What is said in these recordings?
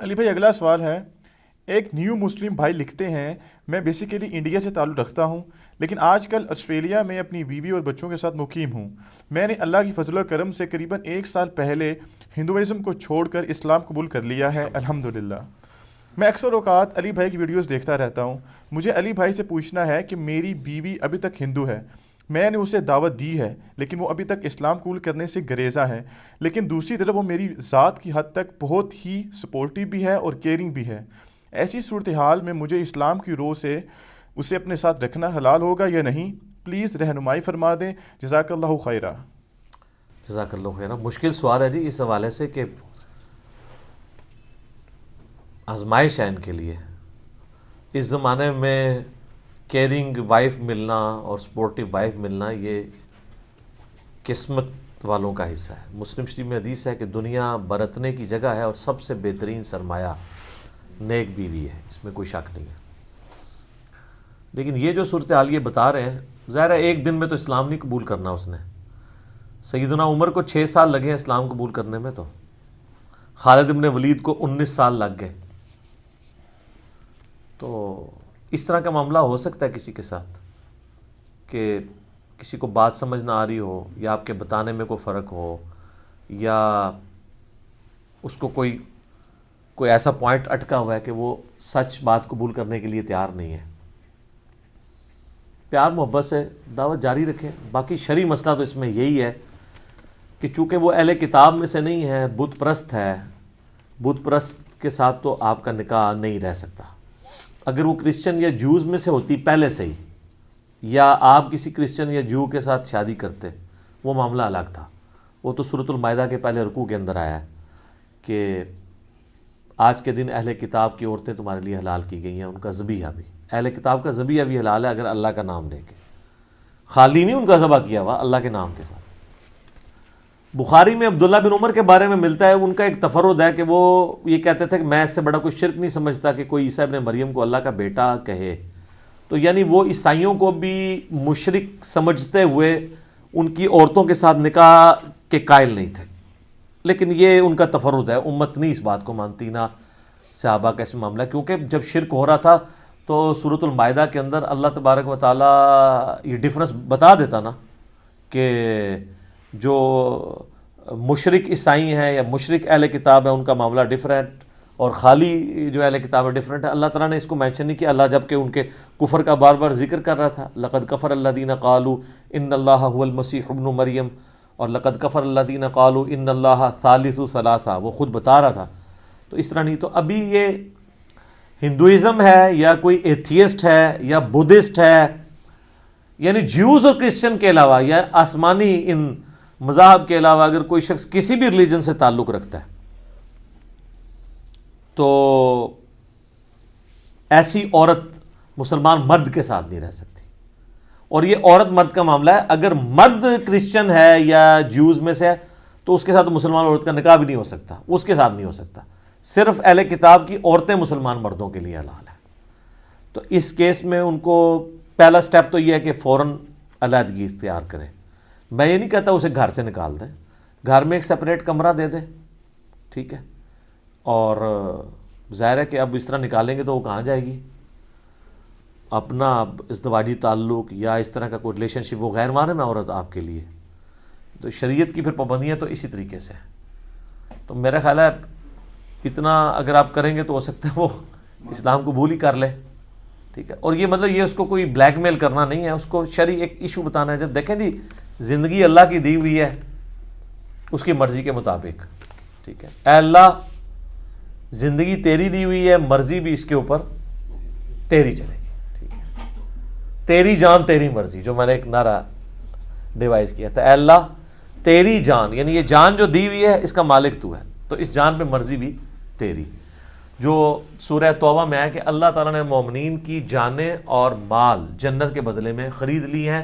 علی بھائی اگلا سوال ہے، ایک نیو مسلم بھائی لکھتے ہیں، میں بیسیکلی انڈیا سے تعلق رکھتا ہوں لیکن آج کل آسٹریلیا میں اپنی بیوی اور بچوں کے ساتھ مقیم ہوں۔ میں نے اللہ کی فضل و کرم سے قریباً 1 سال پہلے ہندوازم کو چھوڑ کر اسلام قبول کر لیا ہے، الحمدللہ۔ میں اکثر اوقات علی بھائی کی ویڈیوز دیکھتا رہتا ہوں۔ مجھے علی بھائی سے پوچھنا ہے کہ میری بیوی ابھی تک ہندو ہے، میں نے اسے دعوت دی ہے لیکن وہ ابھی تک اسلام قبول کرنے سے گریزہ ہے، لیکن دوسری طرف وہ میری ذات کی حد تک بہت ہی سپورٹیو بھی ہے اور کیئرنگ بھی ہے۔ ایسی صورتحال میں مجھے اسلام کی روح سے اسے اپنے ساتھ رکھنا حلال ہوگا یا نہیں؟ پلیز رہنمائی فرما دیں، جزاک اللہ خیرہ۔ جزاک اللہ خیر۔ مشکل سوال ہے جی اس حوالے سے کہ آزمائش ہے ان کے لیے۔ اس زمانے میں کیئرنگ وائف ملنا اور سپورٹیو وائف ملنا یہ قسمت والوں کا حصہ ہے۔ مسلم شریف میں حدیث ہے کہ دنیا برتنے کی جگہ ہے اور سب سے بہترین سرمایہ نیک بیوی ہے، اس میں کوئی شک نہیں ہے۔ لیکن یہ جو صورتحال یہ بتا رہے ہیں، ظاہر ہے ایک دن میں تو اسلام نہیں قبول کرنا اس نے۔ سیدنا عمر کو 6 سال لگے ہیں اسلام قبول کرنے میں، تو خالد ابن ولید کو 19 سال لگ گئے۔ تو اس طرح کا معاملہ ہو سکتا ہے کسی کے ساتھ کہ کسی کو بات سمجھ نہ آ رہی ہو، یا آپ کے بتانے میں کوئی فرق ہو، یا اس کو کوئی ایسا پوائنٹ اٹکا ہوا ہے کہ وہ سچ بات قبول کرنے کے لیے تیار نہیں ہے۔ پیار محبت سے دعوت جاری رکھیں۔ باقی شرعی مسئلہ تو اس میں یہی ہے کہ چونکہ وہ اہل کتاب میں سے نہیں ہے، بت پرست ہے، بت پرست کے ساتھ تو آپ کا نکاح نہیں رہ سکتا۔ اگر وہ کرسچن یا جوز میں سے ہوتی پہلے سے ہی، یا آپ کسی کرسچن یا جو کے ساتھ شادی کرتے، وہ معاملہ الگ تھا۔ وہ تو سورۃ المائدہ کے پہلے رکوع کے اندر آیا ہے کہ آج کے دن اہل کتاب کی عورتیں تمہارے لیے حلال کی گئی ہیں، ان کا ذبیحہ بھی، اہل کتاب کا ذبیحہ بھی حلال ہے اگر اللہ کا نام لے کے، خالی نہیں ان کا ذبح کیا ہوا، اللہ کے نام کے ساتھ۔ بخاری میں عبداللہ بن عمر کے بارے میں ملتا ہے، ان کا ایک تفرد ہے کہ وہ یہ کہتے تھے کہ میں اس سے بڑا کوئی شرک نہیں سمجھتا کہ کوئی عیسیٰ ابن مریم کو اللہ کا بیٹا کہے۔ تو یعنی وہ عیسائیوں کو بھی مشرک سمجھتے ہوئے ان کی عورتوں کے ساتھ نکاح کے قائل نہیں تھے، لیکن یہ ان کا تفرد ہے، امت نہیں اس بات کو مانتی، نہ صحابہ کا اس معاملہ، کیونکہ جب شرک ہو رہا تھا تو سورۃ المائدہ کے اندر اللہ تبارک و تعالیٰ یہ ڈفرنس بتا دیتا نا کہ جو مشرک عیسائی ہیں یا مشرک اہل کتاب ہیں ان کا معاملہ ڈفرینٹ، اور خالی جو اہل کتاب ہے ڈفرینٹ ہے۔ اللہ تعالیٰ نے اس کو مینشن نہیں کیا، اللہ جب کہ ان کے کفر کا بار بار ذکر کر رہا تھا، لقد کفر الذین قالوا ان اللہ هو المسیح ابن مریم، اور لقد کفر الذین قالوا ان اللہ ثالث ثلاثہ، وہ خود بتا رہا تھا۔ تو اس طرح نہیں، تو ابھی یہ ہندوازم ہے یا کوئی ایتھیسٹ ہے یا بدھسٹ ہے، یعنی جیوز اور کرسچن کے علاوہ یا آسمانی ان مذاہب کے علاوہ اگر کوئی شخص کسی بھی ریلیجن سے تعلق رکھتا ہے تو ایسی عورت مسلمان مرد کے ساتھ نہیں رہ سکتی۔ اور یہ عورت مرد کا معاملہ ہے، اگر مرد کرسچن ہے یا جیوز میں سے ہے تو اس کے ساتھ مسلمان عورت کا نکاح بھی نہیں ہو سکتا، اس کے ساتھ نہیں ہو سکتا۔ صرف اہل کتاب کی عورتیں مسلمان مردوں کے لیے حلال ہیں۔ تو اس کیس میں ان کو پہلا سٹیپ تو یہ ہے کہ فوراً علیحدگی اختیار کریں۔ میں یہ نہیں کہتا اسے گھر سے نکال دیں، گھر میں ایک سپریٹ کمرہ دے دیں، ٹھیک ہے، اور ظاہر ہے کہ اب اس طرح نکالیں گے تو وہ کہاں جائے گی؟ اپنا ازدواجی تعلق یا اس طرح کا کوئی ریلیشن شپ، وہ غیر محرم ہے عورت آپ کے لیے، تو شریعت کی پھر پابندیاں تو اسی طریقے سے ہیں۔ تو میرا خیال ہے اتنا اگر آپ کریں گے تو ہو سکتا ہے وہ اسلام قبول ہی کر لے، ٹھیک ہے۔ اور یہ مطلب یہ اس کو کوئی بلیک میل کرنا نہیں ہے، اس کو شرعی ایک ایشو بتانا ہے۔ جب دیکھیں جی زندگی اللہ کی دی ہوئی ہے، اس کی مرضی کے مطابق، ٹھیک ہے، اے اللہ زندگی تیری دی ہوئی ہے، مرضی بھی اس کے اوپر تیری چلے گی، ٹھیک ہے، تیری جان تیری مرضی، جو میں نے ایک نعرہ ڈیوائز کیا تھا، اے اللہ تیری جان، یعنی یہ جان جو دی ہوئی ہے اس کا مالک تو ہے، تو اس جان پہ مرضی بھی تیری۔ جو سورہ توبہ میں ہے کہ اللہ تعالیٰ نے مومنین کی جانیں اور مال جنت کے بدلے میں خرید لی ہیں،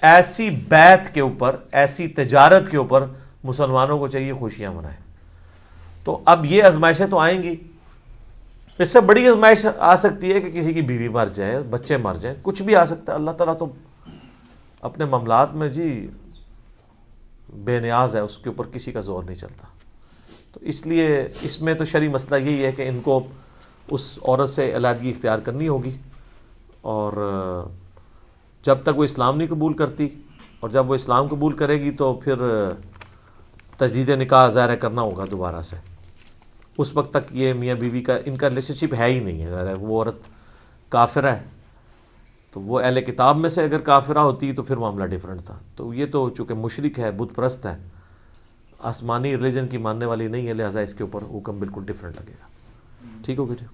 ایسی بیعت کے اوپر، ایسی تجارت کے اوپر مسلمانوں کو چاہیے خوشیاں منائیں۔ تو اب یہ آزمائشیں تو آئیں گی، اس سے بڑی آزمائش آ سکتی ہے کہ کسی کی بیوی مر جائے، بچے مر جائیں، کچھ بھی آ سکتا ہے۔ اللہ تعالیٰ تو اپنے معاملات میں جی بے نیاز ہے، اس کے اوپر کسی کا زور نہیں چلتا۔ تو تو اس لیے اس میں تو شرعی مسئلہ یہی ہے کہ ان کو اس عورت سے علیحدگی اختیار کرنی ہوگی، اور جب تک وہ اسلام نہیں قبول کرتی، اور جب وہ اسلام قبول کرے گی تو پھر تجدید نکاح ظاہر کرنا ہوگا دوبارہ سے. اس وقت تک یہ میاں بیوی کا ان کا ریلیشن شپ ہے ہی نہیں ہے. ظاہر ہے وہ عورت کافرہ ہے، تو وہ اہل کتاب میں سے اگر کافرہ ہوتی تو پھر معاملہ ڈیفرنٹ تھا. تو یہ تو چونکہ مشرک ہے، بت پرست ہے، آسمانی ریلیجن کی ماننے والی نہیں ہے، لہٰذا اس کے اوپر حکم بالکل ڈیفرنٹ لگے گا. ٹھیک ہو گیا جی.